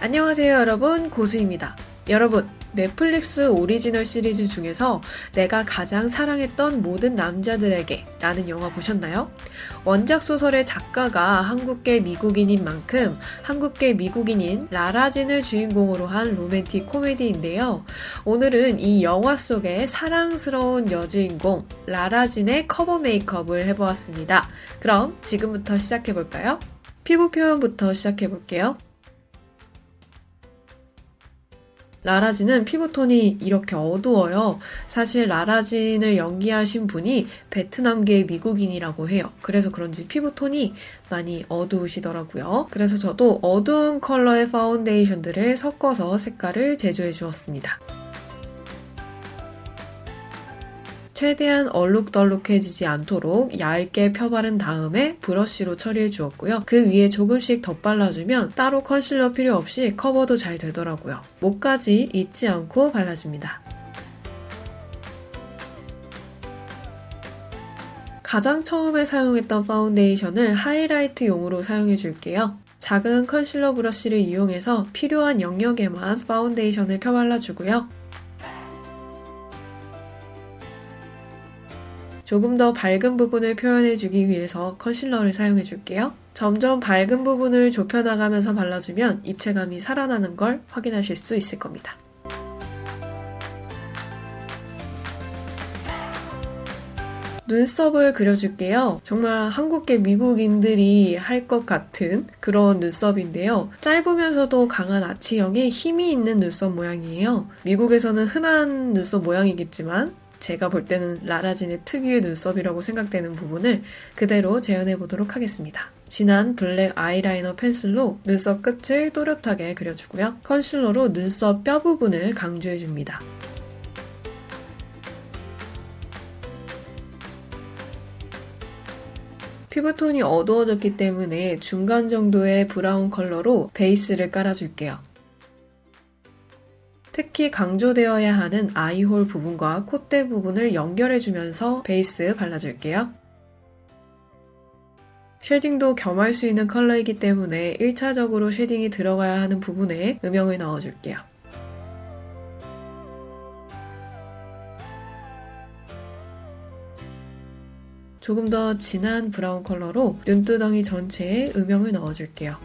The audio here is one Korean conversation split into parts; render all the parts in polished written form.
안녕하세요 여러분, 고수입니다. 여러분, 넷플릭스 오리지널 시리즈 중에서 내가 가장 사랑했던 모든 남자들에게 라는 영화 보셨나요? 원작 소설의 작가가 한국계 미국인인 만큼 한국계 미국인인 라라진을 주인공으로 한 로맨틱 코미디인데요. 오늘은 이 영화 속의 사랑스러운 여주인공 라라진의 커버 메이크업을 해보았습니다. 그럼 지금부터 시작해볼까요? 피부 표현부터 시작해볼게요. 라라진은 피부톤이 이렇게 어두워요. 사실 라라진을 연기하신 분이 베트남계 미국인이라고 해요. 그래서 그런지 피부톤이 많이 어두우시더라고요. 그래서 저도 어두운 컬러의 파운데이션들을 섞어서 색깔을 제조해 주었습니다. 최대한 얼룩덜룩해지지 않도록 얇게 펴바른 다음에 브러쉬로 처리해 주었고요. 그 위에 조금씩 덧발라주면 따로 컨실러 필요 없이 커버도 잘 되더라고요. 목까지 잊지 않고 발라줍니다. 가장 처음에 사용했던 파운데이션을 하이라이트용으로 사용해 줄게요. 작은 컨실러 브러쉬를 이용해서 필요한 영역에만 파운데이션을 펴발라주고요. 조금 더 밝은 부분을 표현해주기 위해서 컨실러를 사용해줄게요. 점점 밝은 부분을 좁혀나가면서 발라주면 입체감이 살아나는 걸 확인하실 수 있을 겁니다. 눈썹을 그려줄게요. 정말 한국계 미국인들이 할 것 같은 그런 눈썹인데요. 짧으면서도 강한 아치형의 힘이 있는 눈썹 모양이에요. 미국에서는 흔한 눈썹 모양이겠지만 제가 볼 때는 라라진의 특유의 눈썹이라고 생각되는 부분을 그대로 재현해 보도록 하겠습니다. 진한 블랙 아이라이너 펜슬로 눈썹 끝을 또렷하게 그려주고요. 컨실러로 눈썹 뼈 부분을 강조해 줍니다. 피부톤이 어두워졌기 때문에 중간 정도의 브라운 컬러로 베이스를 깔아줄게요. 특히 강조되어야 하는 아이홀 부분과 콧대 부분을 연결해주면서 베이스 발라줄게요. 쉐딩도 겸할 수 있는 컬러이기 때문에 1차적으로 쉐딩이 들어가야 하는 부분에 음영을 넣어줄게요. 조금 더 진한 브라운 컬러로 눈두덩이 전체에 음영을 넣어줄게요.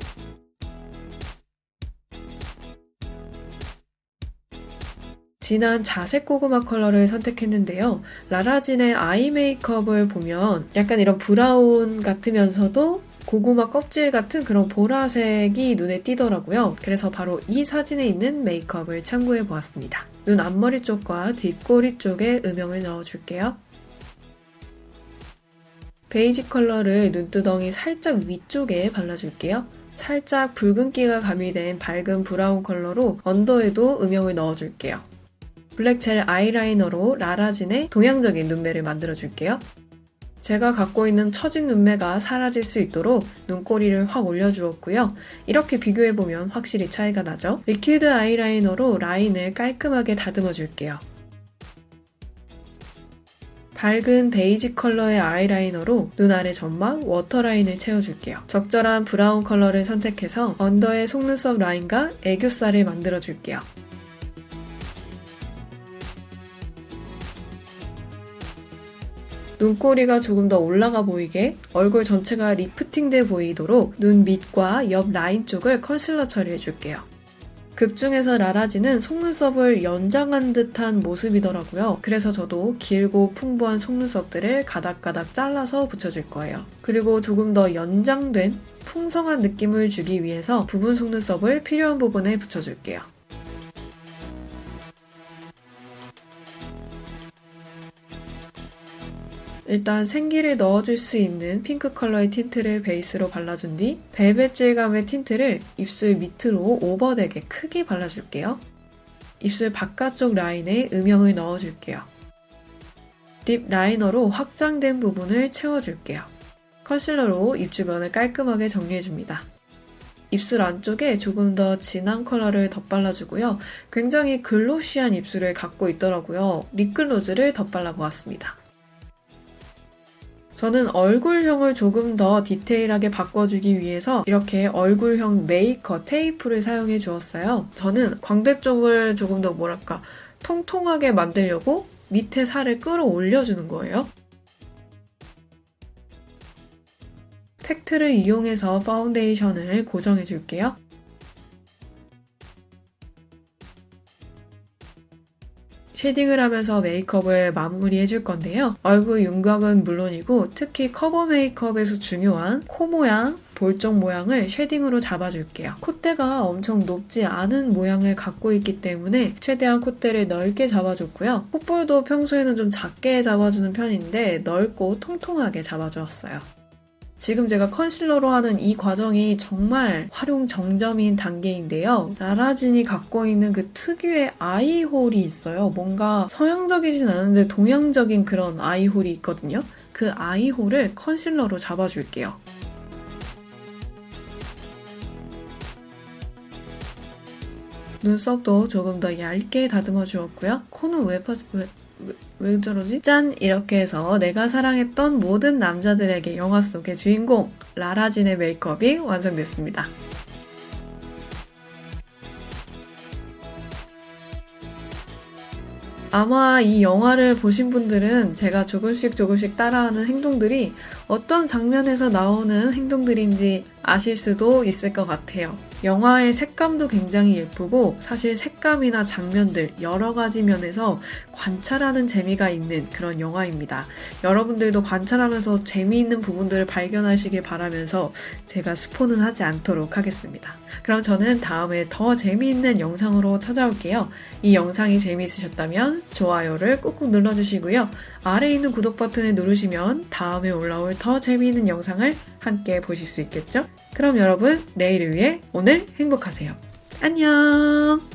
진한 자색 고구마 컬러를 선택했는데요. 라라진의 아이 메이크업을 보면 약간 이런 브라운 같으면서도 고구마 껍질 같은 그런 보라색이 눈에 띄더라고요. 그래서 바로 이 사진에 있는 메이크업을 참고해 보았습니다. 눈 앞머리 쪽과 뒷꼬리 쪽에 음영을 넣어줄게요. 베이지 컬러를 눈두덩이 살짝 위쪽에 발라줄게요. 살짝 붉은기가 가미된 밝은 브라운 컬러로 언더에도 음영을 넣어줄게요. 블랙 젤 아이라이너로 라라진의 동양적인 눈매를 만들어줄게요. 제가 갖고 있는 처진 눈매가 사라질 수 있도록 눈꼬리를 확 올려주었고요. 이렇게 비교해보면 확실히 차이가 나죠? 리퀴드 아이라이너로 라인을 깔끔하게 다듬어줄게요. 밝은 베이지 컬러의 아이라이너로 눈 아래 점막, 워터라인을 채워줄게요. 적절한 브라운 컬러를 선택해서 언더의 속눈썹 라인과 애교살을 만들어줄게요. 눈꼬리가 조금 더 올라가 보이게 얼굴 전체가 리프팅돼 보이도록 눈 밑과 옆 라인 쪽을 컨실러 처리해줄게요. 극중에서 라라진은 속눈썹을 연장한 듯한 모습이더라고요. 그래서 저도 길고 풍부한 속눈썹들을 가닥가닥 잘라서 붙여줄 거예요. 그리고 조금 더 연장된 풍성한 느낌을 주기 위해서 부분 속눈썹을 필요한 부분에 붙여줄게요. 일단 생기를 넣어줄 수 있는 핑크 컬러의 틴트를 베이스로 발라준 뒤 벨벳 질감의 틴트를 입술 밑으로 오버되게 크게 발라줄게요. 입술 바깥쪽 라인에 음영을 넣어줄게요. 립 라이너로 확장된 부분을 채워줄게요. 컨실러로 입 주변을 깔끔하게 정리해줍니다. 입술 안쪽에 조금 더 진한 컬러를 덧발라주고요. 굉장히 글로시한 입술을 갖고 있더라고요. 립글로즈를 덧발라보았습니다. 저는 얼굴형을 조금 더 디테일하게 바꿔주기 위해서 이렇게 얼굴형 메이커 테이프를 사용해 주었어요. 저는 광대 쪽을 조금 더 통통하게 만들려고 밑에 살을 끌어올려주는 거예요. 팩트를 이용해서 파운데이션을 고정해 줄게요. 쉐딩을 하면서 메이크업을 마무리해 줄 건데요. 얼굴 윤곽은 물론이고 특히 커버 메이크업에서 중요한 코 모양, 볼 쪽 모양을 쉐딩으로 잡아줄게요. 콧대가 엄청 높지 않은 모양을 갖고 있기 때문에 최대한 콧대를 넓게 잡아줬고요. 콧볼도 평소에는 좀 작게 잡아주는 편인데 넓고 통통하게 잡아주었어요. 지금 제가 컨실러로 하는 이 과정이 정말 활용 정점인 단계인데요. 라라진이 갖고 있는 그 특유의 아이홀이 있어요. 뭔가 서양적이진 않은데 동양적인 그런 아이홀이 있거든요. 그 아이홀을 컨실러로 잡아줄게요. 눈썹도 조금 더 얇게 다듬어 주었고요. 코는 왜 저러지? 짠! 이렇게 해서 내가 사랑했던 모든 남자들에게 영화 속의 주인공 라라진의 메이크업이 완성됐습니다. 아마 이 영화를 보신 분들은 제가 조금씩 따라하는 행동들이 어떤 장면에서 나오는 행동들인지 아실 수도 있을 것 같아요. 영화의 색감도 굉장히 예쁘고 사실 색감이나 장면들 여러 가지 면에서 관찰하는 재미가 있는 그런 영화입니다. 여러분들도 관찰하면서 재미있는 부분들을 발견하시길 바라면서 제가 스포는 하지 않도록 하겠습니다. 그럼 저는 다음에 더 재미있는 영상으로 찾아올게요. 이 영상이 재미있으셨다면 좋아요를 꾹꾹 눌러주시고요. 아래에 있는 구독 버튼을 누르시면 다음에 올라올 더 재미있는 영상을 함께 보실 수 있겠죠? 그럼 여러분 내일을 위해 오늘 행복하세요. 안녕!